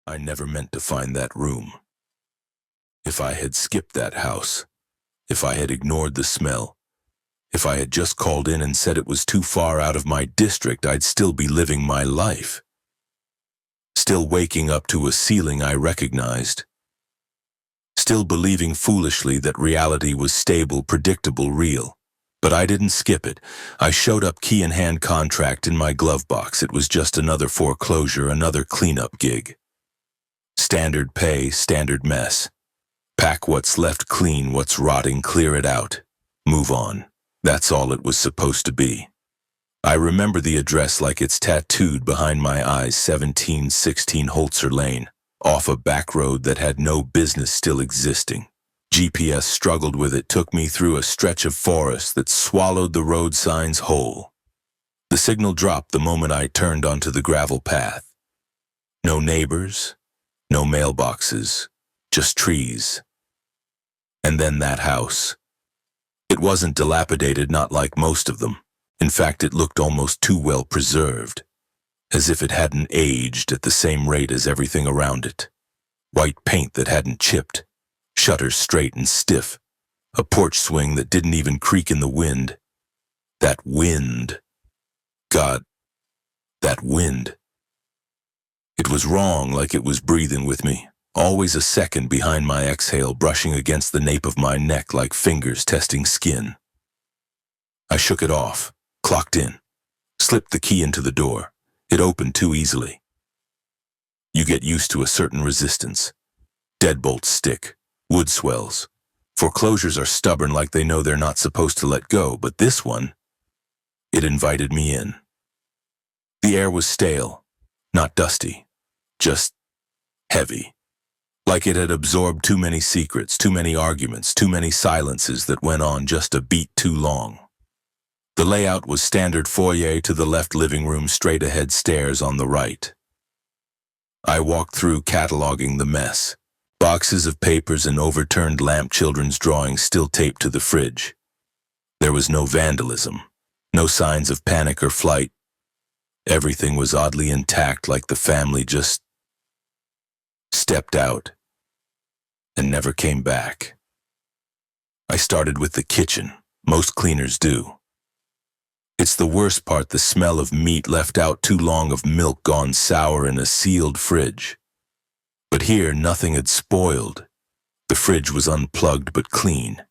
I never meant to find that room. If I had skipped that house, if I had ignored the smell, if I had just called in and said it was too far out of my district, I'd still be living my life. Still waking up to a ceiling I recognized. Still believing foolishly that reality was stable, predictable, real. But I didn't skip it. I showed up, key in hand, contract in my glove box. It was just another foreclosure, another cleanup gig. Standard pay, standard mess. Pack what's left, clean what's rotting, clear it out. Move on. That's all it was supposed to be. I remember the address like it's tattooed behind my eyes, 1716 Holzer Lane, off a back road that had no business still existing. GPS struggled with it, took me through a stretch of forest that swallowed the road signs whole. The signal dropped the moment I turned onto the gravel path. No neighbors, no mailboxes, just trees. And then that house. It wasn't dilapidated, not like most of them. In fact, it looked almost too well preserved, as if it hadn't aged at the same rate as everything around it. White paint that hadn't chipped, shutters straight and stiff, a porch swing that didn't even creak in the wind. That wind. God, that wind. It was wrong, like it was breathing with me, always a second behind my exhale, brushing against the nape of my neck like fingers testing skin. I shook it off, clocked in, slipped the key into the door. It opened too easily. You get used to a certain resistance. Deadbolts stick, wood swells. Foreclosures are stubborn, like they know they're not supposed to let go, but this one, it invited me in. The air was stale, not dusty, just heavy. Like it had absorbed too many secrets, too many arguments, too many silences that went on just a beat too long. The layout was standard: foyer to the left, living room, straight ahead, stairs on the right. I walked through, cataloging the mess. Boxes of papers and overturned lamp, children's drawings still taped to the fridge. There was no vandalism, no signs of panic or flight. Everything was oddly intact, like the family just stepped out and never came back. I started with the kitchen. Most cleaners do. It's the worst part, the smell of meat left out too long, of milk gone sour in a sealed fridge. But here, nothing had spoiled. The fridge was unplugged but clean.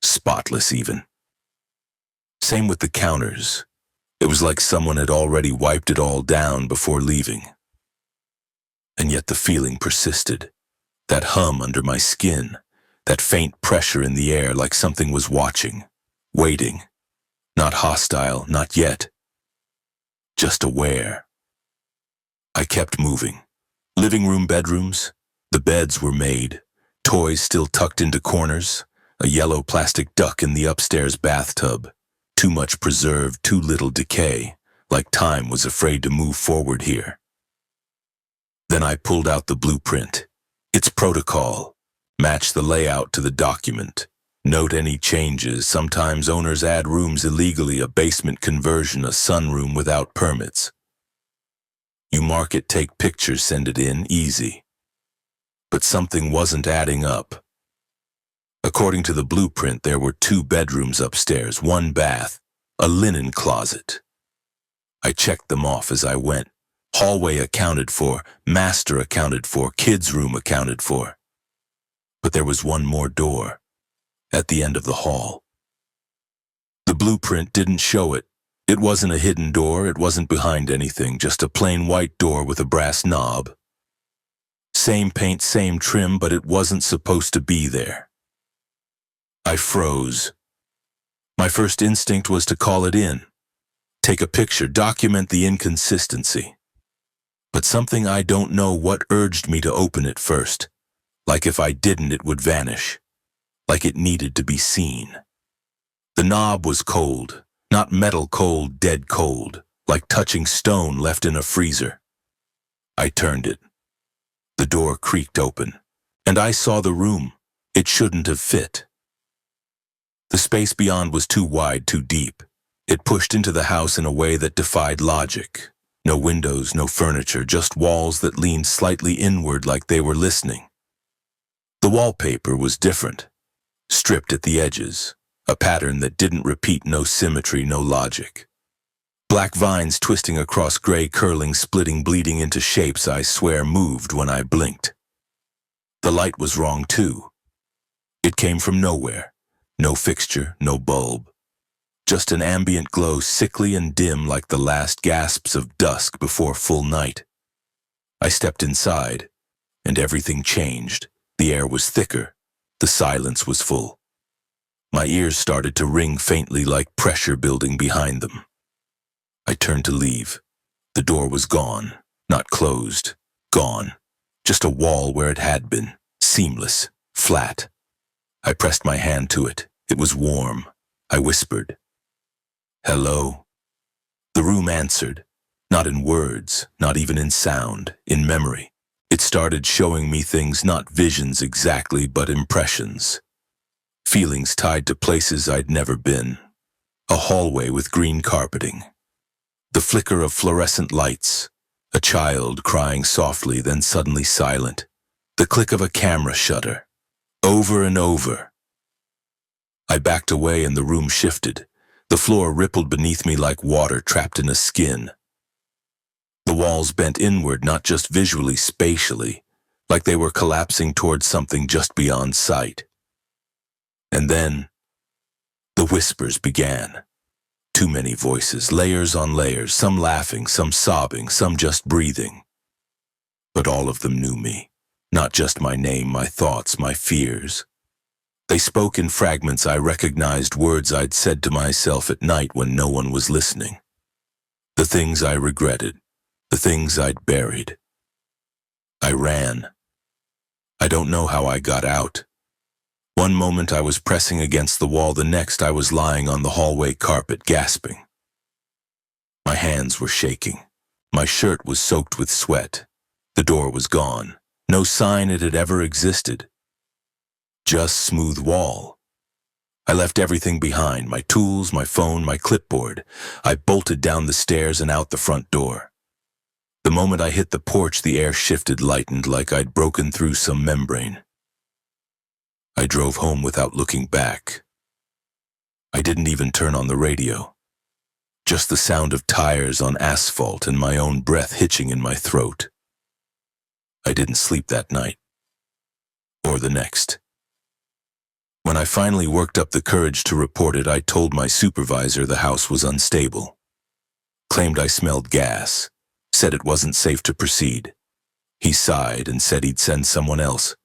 Spotless even. Same with the counters. It was like someone had already wiped it all down before leaving. And yet the feeling persisted. That hum under my skin, that faint pressure in the air, like something was watching, waiting. Not hostile, not yet. Just aware. I kept moving. Living room, bedrooms. The beds were made. Toys still tucked into corners. A yellow plastic duck in the upstairs bathtub. Too much preserved, too little decay. Like time was afraid to move forward here. Then I pulled out the blueprint. Its protocol. Match the layout to the document. Note any changes. Sometimes owners add rooms illegally, a basement conversion, a sunroom without permits. You mark it, take pictures, send it in, easy. But something wasn't adding up. According to the blueprint, there were 2 bedrooms upstairs, 1 bath, a linen closet. I checked them off as I went. Hallway accounted for, master accounted for, kids' room accounted for. But there was one more door. At the end of the hall. The blueprint didn't show it. It wasn't a hidden door, it wasn't behind anything, just a plain white door with a brass knob. Same paint, same trim, but it wasn't supposed to be there. I froze. My first instinct was to call it in. Take a picture, document the inconsistency. But something I don't know what urged me to open it first. Like if I didn't, it would vanish. Like it needed to be seen. The knob was cold, not metal cold, dead cold, like touching stone left in a freezer. I turned it. The door creaked open, and I saw the room. It shouldn't have fit. The space beyond was too wide, too deep. It pushed into the house in a way that defied logic. No windows, no furniture, just walls that leaned slightly inward like they were listening. The wallpaper was different, stripped at the edges, a pattern that didn't repeat, no symmetry, no logic. Black vines twisting across gray, curling, splitting, bleeding into shapes I swear moved when I blinked. The light was wrong too. It came from nowhere. No fixture, no bulb. Just an ambient glow, sickly and dim like the last gasps of dusk before full night. I stepped inside, and everything changed. The air was thicker. The silence was full. My ears started to ring faintly like pressure building behind them. I turned to leave. The door was gone, not closed, gone. Just a wall where it had been, seamless, flat. I pressed my hand to it. It was warm. I whispered, "Hello." The room answered, not in words, not even in sound, in memory. It started showing me things, not visions exactly, but impressions. Feelings tied to places I'd never been. A hallway with green carpeting. The flicker of fluorescent lights. A child crying softly, then suddenly silent. The click of a camera shutter. Over and over. I backed away and the room shifted. The floor rippled beneath me like water trapped in a skin. The walls bent inward, not just visually, spatially, like they were collapsing towards something just beyond sight. And then, the whispers began. Too many voices, layers on layers, some laughing, some sobbing, some just breathing. But all of them knew me, not just my name, my thoughts, my fears. They spoke in fragments I recognized, words I'd said to myself at night when no one was listening. The things I regretted, the things I'd buried. I ran. I don't know how I got out. One moment I was pressing against the wall, the next I was lying on the hallway carpet, gasping. My hands were shaking. My shirt was soaked with sweat. The door was gone. No sign it had ever existed. Just smooth wall. I left everything behind, my tools, my phone, my clipboard. I bolted down the stairs and out the front door. The moment I hit the porch, the air shifted, lightened, like I'd broken through some membrane. I drove home without looking back. I didn't even turn on the radio. Just the sound of tires on asphalt and my own breath hitching in my throat. I didn't sleep that night. Or the next. When I finally worked up the courage to report it, I told my supervisor the house was unstable. Claimed I smelled gas. Said it wasn't safe to proceed. He sighed and said he'd send someone else.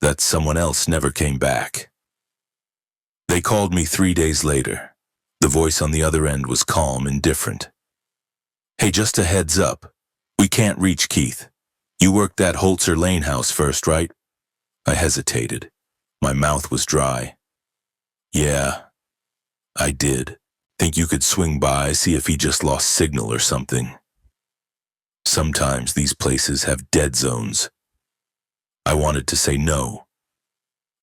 That someone else never came back. They called me 3 days later. The voice on the other end was calm, indifferent. "Hey, just a heads up. We can't reach Keith. You worked that Holzer Lane house first, right?" I hesitated. My mouth was dry. "Yeah, I did. Think you could swing by, see if he just lost signal or something. Sometimes these places have dead zones." I wanted to say no.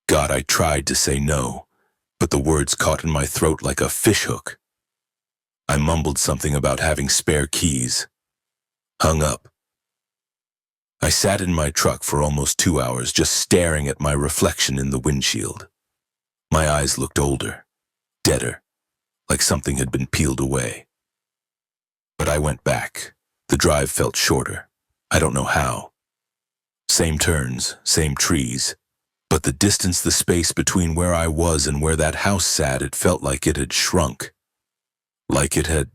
God, I tried to say no, but the words caught in my throat like a fishhook. I mumbled something about having spare keys. Hung up. I sat in my truck for almost 2 hours, just staring at my reflection in the windshield. My eyes looked older, deader, like something had been peeled away. But I went back. The drive felt shorter. I don't know how. Same turns, same trees. But the distance, the space between where I was and where that house sat, it felt like it had shrunk. Like it had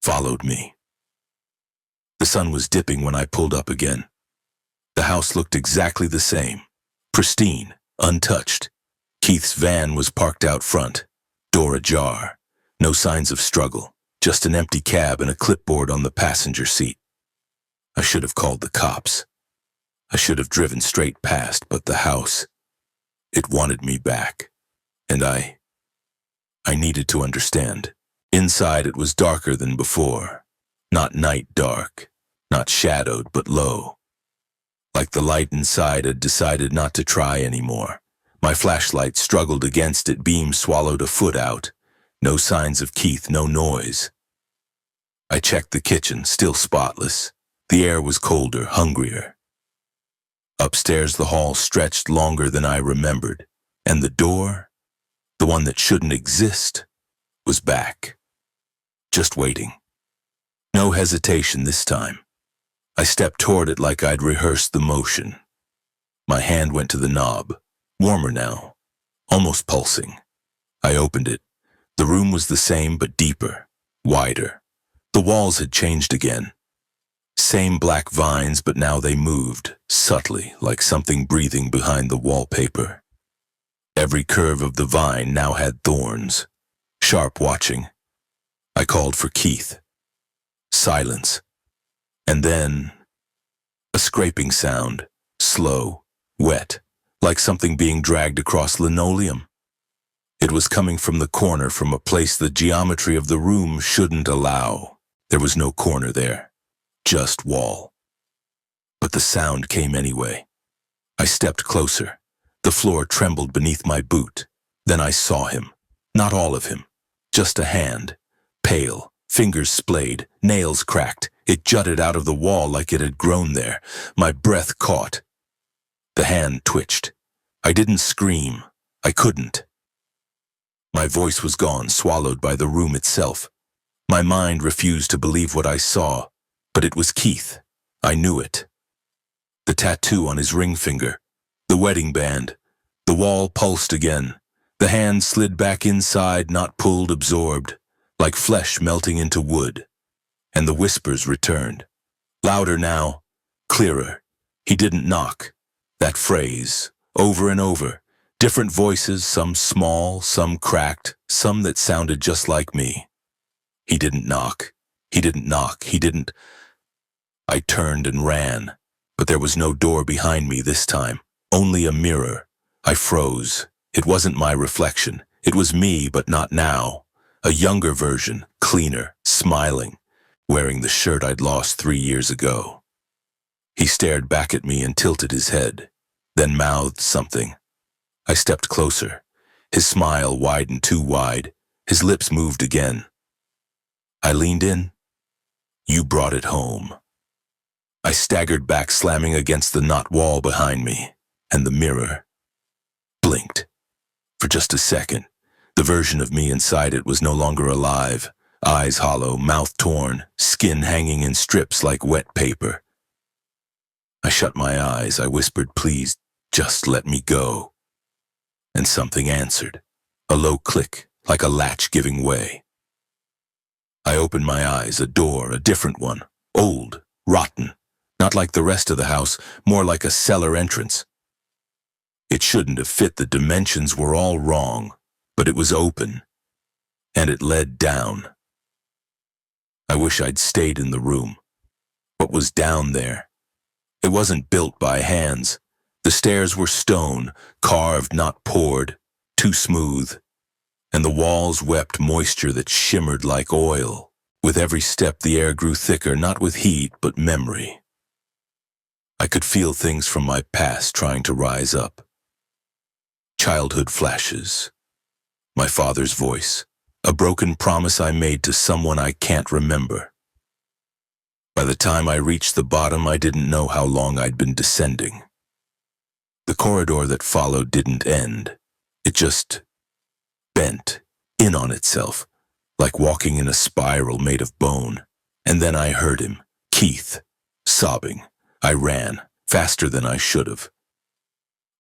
followed me. The sun was dipping when I pulled up again. The house looked exactly the same. Pristine, untouched. Keith's van was parked out front, door ajar. No signs of struggle, just an empty cab and a clipboard on the passenger seat. I should have called the cops. I should have driven straight past, but the house, it wanted me back. And I needed to understand. Inside it was darker than before. Not night dark, not shadowed, but low. Like the light inside had decided not to try anymore. My flashlight struggled against it, beam swallowed a foot out. No signs of Keith, no noise. I checked the kitchen, still spotless. The air was colder, hungrier. Upstairs, the hall stretched longer than I remembered, and the door, the one that shouldn't exist, was back, just waiting. No hesitation this time. I stepped toward it like I'd rehearsed the motion. My hand went to the knob, warmer now, almost pulsing. I opened it. The room was the same but deeper, wider. The walls had changed again. Same black vines, but now they moved, subtly, like something breathing behind the wallpaper. Every curve of the vine now had thorns, sharp watching. I called for Keith. Silence. And then, a scraping sound, slow, wet, like something being dragged across linoleum. It was coming from the corner, from a place the geometry of the room shouldn't allow. There was no corner there, just wall. But the sound came anyway. I stepped closer. The floor trembled beneath my boot. Then I saw him. Not all of him, just a hand, pale, fingers splayed, nails cracked. It jutted out of the wall like it had grown there. My breath caught. The hand twitched. I didn't scream. I couldn't. My voice was gone, swallowed by the room itself. My mind refused to believe what I saw, but it was Keith. I knew it. The tattoo on his ring finger, the wedding band. The wall pulsed again. The hand slid back inside, not pulled, absorbed, like flesh melting into wood. And the whispers returned. Louder now, clearer. He didn't knock. That phrase, over and over. Different voices, some small, some cracked, some that sounded just like me. He didn't knock. He didn't knock. He didn't. I turned and ran, but there was no door behind me this time. Only a mirror. I froze. It wasn't my reflection. It was me, but not now. A younger version, cleaner, smiling, wearing the shirt I'd lost 3 years ago. He stared back at me and tilted his head, then mouthed something. I stepped closer. His smile widened too wide. His lips moved again. I leaned in. You brought it home. I staggered back, slamming against the knot wall behind me, and the mirror blinked. For just a second, the version of me inside it was no longer alive. Eyes hollow, mouth torn, skin hanging in strips like wet paper. I shut my eyes. I whispered, please, just let me go. And something answered, a low click, like a latch giving way. I opened my eyes, a door, a different one, old, rotten, not like the rest of the house, more like a cellar entrance. It shouldn't have fit, the dimensions were all wrong, but it was open, and it led down. I wish I'd stayed in the room. What was down there? It wasn't built by hands. The stairs were stone, carved, not poured, too smooth. And the walls wept moisture that shimmered like oil. With every step the air grew thicker, not with heat, but memory. I could feel things from my past trying to rise up. Childhood flashes. My father's voice. A broken promise I made to someone I can't remember. By the time I reached the bottom, I didn't know how long I'd been descending. The corridor that followed didn't end. It just bent in on itself, like walking in a spiral made of bone. And then I heard him, Keith, sobbing. I ran, faster than I should have.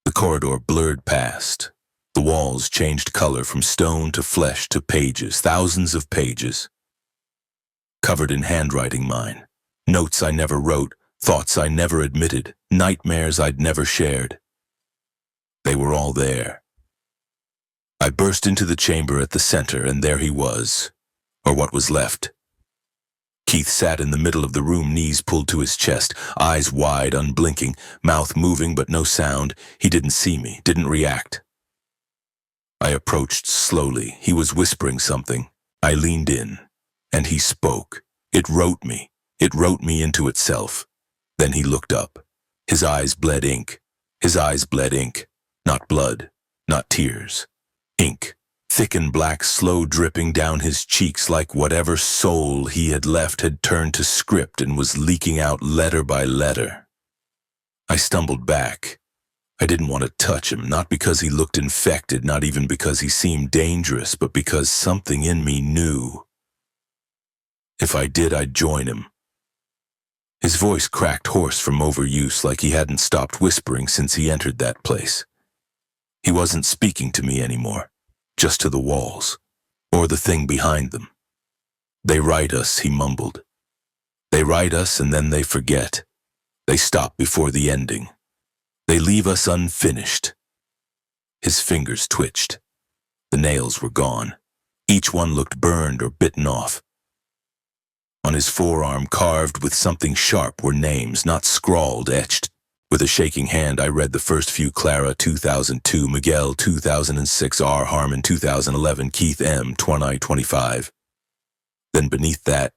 The corridor blurred past. The walls changed color from stone to flesh to pages, thousands of pages. Covered in handwriting mine. Notes I never wrote, thoughts I never admitted, nightmares I'd never shared. They were all there. I burst into the chamber at the center, and there he was, or what was left. Keith sat in the middle of the room, knees pulled to his chest, eyes wide, unblinking, mouth moving but no sound. He didn't see me, didn't react. I approached slowly. He was whispering something. I leaned in, and he spoke. It wrote me. It wrote me into itself. Then he looked up. His eyes bled ink. His eyes bled ink. Not blood, not tears. Ink, thick and black, slow dripping down his cheeks like whatever soul he had left had turned to script and was leaking out letter by letter. I stumbled back. I didn't want to touch him, not because he looked infected, not even because he seemed dangerous, but because something in me knew. If I did, I'd join him. His voice cracked hoarse from overuse, like he hadn't stopped whispering since he entered that place. He wasn't speaking to me anymore, just to the walls, or the thing behind them. They write us, he mumbled. They write us and then they forget. They stop before the ending. They leave us unfinished. His fingers twitched. The nails were gone. Each one looked burned or bitten off. On his forearm, carved with something sharp, were names, not scrawled, etched. With a shaking hand, I read the first few: Clara, 2002, Miguel, 2006, R. Harmon, 2011, Keith M., 2025. Then beneath that,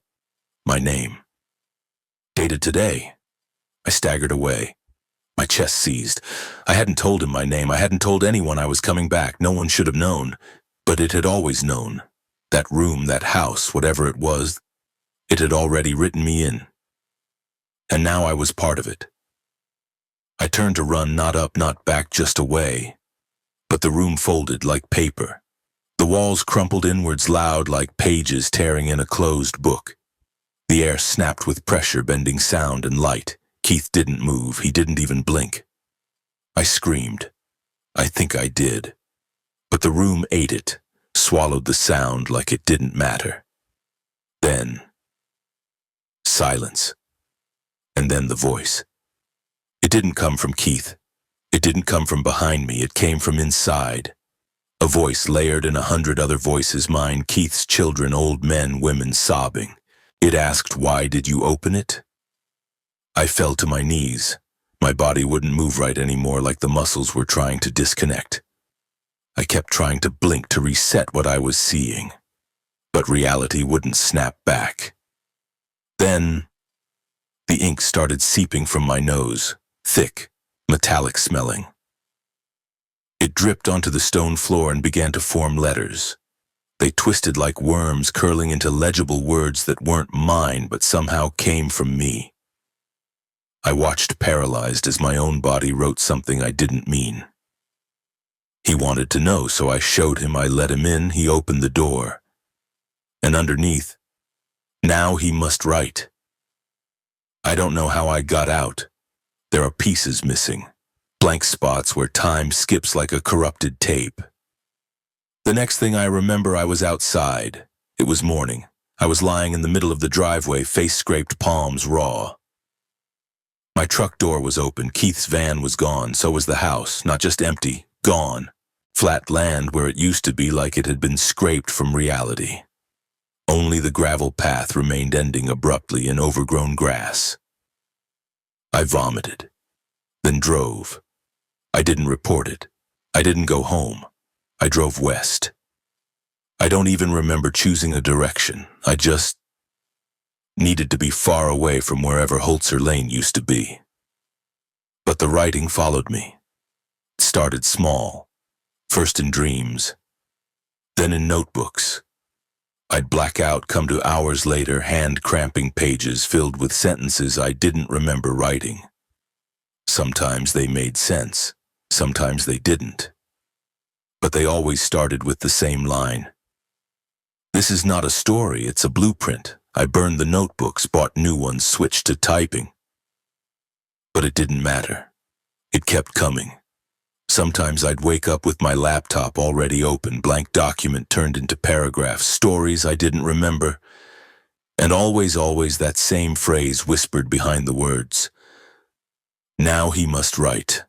my name. Dated today. I staggered away. My chest seized. I hadn't told him my name. I hadn't told anyone I was coming back. No one should have known. But it had always known. That room, that house, whatever it was, it had already written me in. And now I was part of it. I turned to run, not up, not back, just away. But the room folded like paper. The walls crumpled inwards loud like pages tearing in a closed book. The air snapped with pressure, bending sound and light. Keith didn't move. He didn't even blink. I screamed. I think I did. But the room ate it, swallowed the sound like it didn't matter. Then, silence. And then the voice. It didn't come from Keith. It didn't come from behind me. It came from inside. A voice layered in 100 other voices, mine, Keith's, children, old men, women sobbing. It asked, "Why did you open it?" I fell to my knees. My body wouldn't move right anymore, like the muscles were trying to disconnect. I kept trying to blink to reset what I was seeing, but reality wouldn't snap back. Then, the ink started seeping from my nose, thick, metallic smelling. It dripped onto the stone floor and began to form letters. They twisted like worms, curling into legible words that weren't mine, but somehow came from me. I watched paralyzed as my own body wrote something I didn't mean. He wanted to know, so I showed him. I let him in. He opened the door. And underneath, "Now he must write." I don't know how I got out. There are pieces missing, blank spots where time skips like a corrupted tape. The next thing I remember, I was outside. It was morning. I was lying in the middle of the driveway, face-scraped, palms raw. My truck door was open. Keith's van was gone. So was the house, not just empty, gone. Flat land where it used to be, like it had been scraped from reality. Only the gravel path remained, ending abruptly in overgrown grass. I vomited, then drove. I didn't report it. I didn't go home. I drove west. I don't even remember choosing a direction. I just needed to be far away from wherever Holzer Lane used to be. But the writing followed me. It started small, first in dreams, then in notebooks. I'd black out, come to hours later, hand-cramping pages filled with sentences I didn't remember writing. Sometimes they made sense, sometimes they didn't. But they always started with the same line. "This is not a story, it's a blueprint." I burned the notebooks, bought new ones, switched to typing. But it didn't matter. It kept coming. Sometimes I'd wake up with my laptop already open, blank document turned into paragraphs, stories I didn't remember. And always that same phrase whispered behind the words. Now he must write.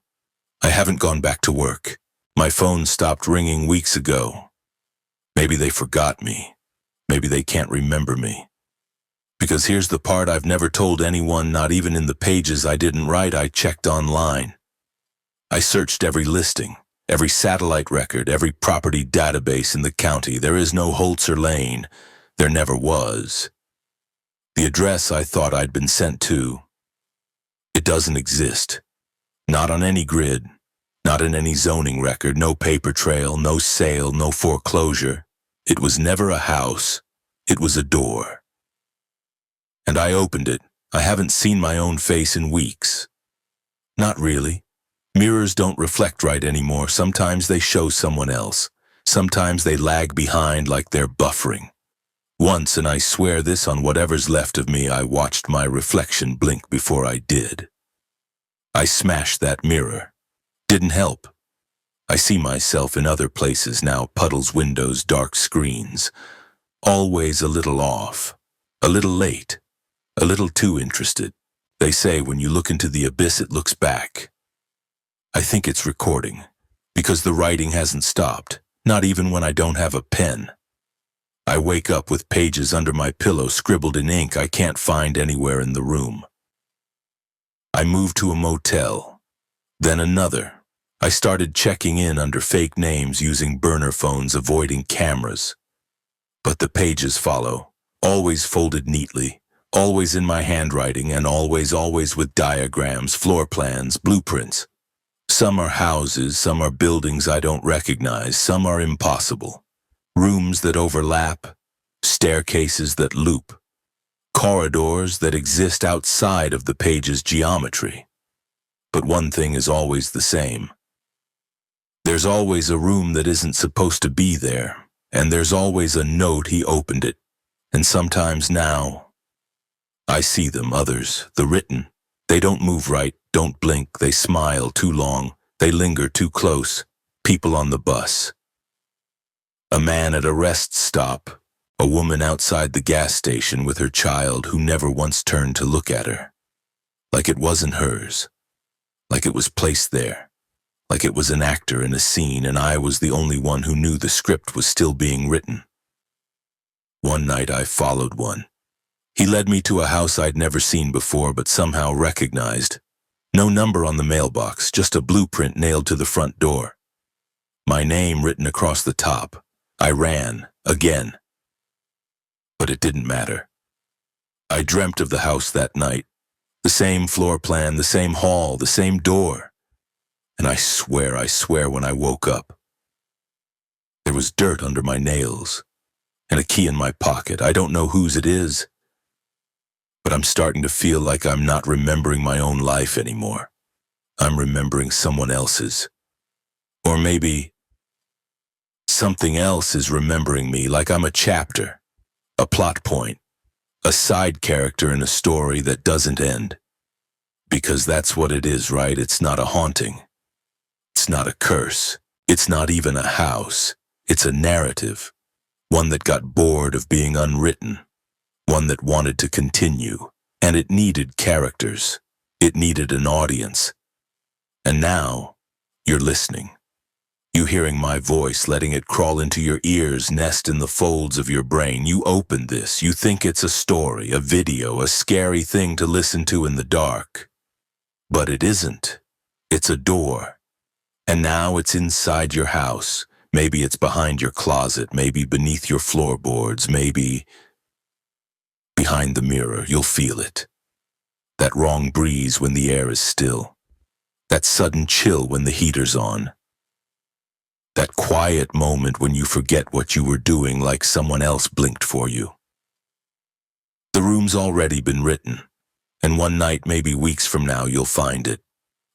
I haven't gone back to work. My phone stopped ringing weeks ago. Maybe they forgot me. Maybe they can't remember me. Because here's the part I've never told anyone, not even in the pages I didn't write. I checked online. I searched every listing, every satellite record, every property database in the county. There is no Holzer Lane. There never was. The address I thought I'd been sent to, it doesn't exist. Not on any grid, Not in any zoning record, no paper trail, no sale, no foreclosure. It was never a house. It was a door. And I opened it. I haven't seen my own face in weeks. Not really. Mirrors don't reflect right anymore. Sometimes they show someone else. Sometimes they lag behind like they're buffering. Once, and I swear this on whatever's left of me, I watched my reflection blink before I did. I smashed that mirror. Didn't help. I see myself in other places now, puddles, windows, dark screens. Always a little off, a little late, a little too interested. They say when you look into the abyss, it looks back. I think it's recording, because the writing hasn't stopped, not even when I don't have a pen. I wake up with pages under my pillow scribbled in ink I can't find anywhere in the room. I moved to a motel, then another. I started checking in under fake names using burner phones, avoiding cameras. But the pages follow, always folded neatly, always in my handwriting, and always with diagrams, floor plans, blueprints. Some are houses, some are buildings I don't recognize, some are impossible. Rooms that overlap, staircases that loop, corridors that exist outside of the page's geometry. But one thing is always the same. There's always a room that isn't supposed to be there, and there's always a note he opened it. And sometimes now, I see them, others, the written. They don't move right, don't blink, they smile too long, they linger too close. People on the bus. A man at a rest stop. A woman outside the gas station with her child who never once turned to look at her. Like it wasn't hers. Like it was placed there. Like it was an actor in a scene and I was the only one who knew the script was still being written. One night I followed one. He led me to a house I'd never seen before but somehow recognized. No number on the mailbox, just a blueprint nailed to the front door. My name written across the top. I ran, again. But it didn't matter. I dreamt of the house that night. The same floor plan, the same hall, the same door. And I swear when I woke up, there was dirt under my nails and a key in my pocket. I don't know whose it is, but I'm starting to feel like I'm not remembering my own life anymore. I'm remembering someone else's. Or maybe something else is remembering me, like I'm a chapter, a plot point, a side character in a story that doesn't end. Because that's what it is, right? It's not a haunting. It's not a curse. It's not even a house. It's a narrative. One that got bored of being unwritten. One that wanted to continue. And it needed characters. It needed an audience. And now, you're listening. You hearing my voice, letting it crawl into your ears, nest in the folds of your brain. You open this. You think it's a story, a video, a scary thing to listen to in the dark. But it isn't. It's a door. And now it's inside your house. Maybe it's behind your closet, maybe beneath your floorboards, maybe behind the mirror. You'll feel it. That wrong breeze when the air is still. That sudden chill when the heater's on. That quiet moment when you forget what you were doing like someone else blinked for you. The room's already been written, and one night, maybe weeks from now, you'll find it.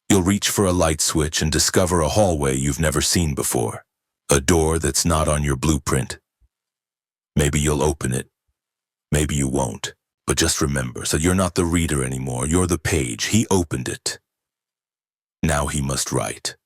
You'll reach for a light switch and discover a hallway you've never seen before. A door that's not on your blueprint. Maybe you'll open it. Maybe you won't. But just remember, so you're not the reader anymore. You're the page. He opened it. Now he must write.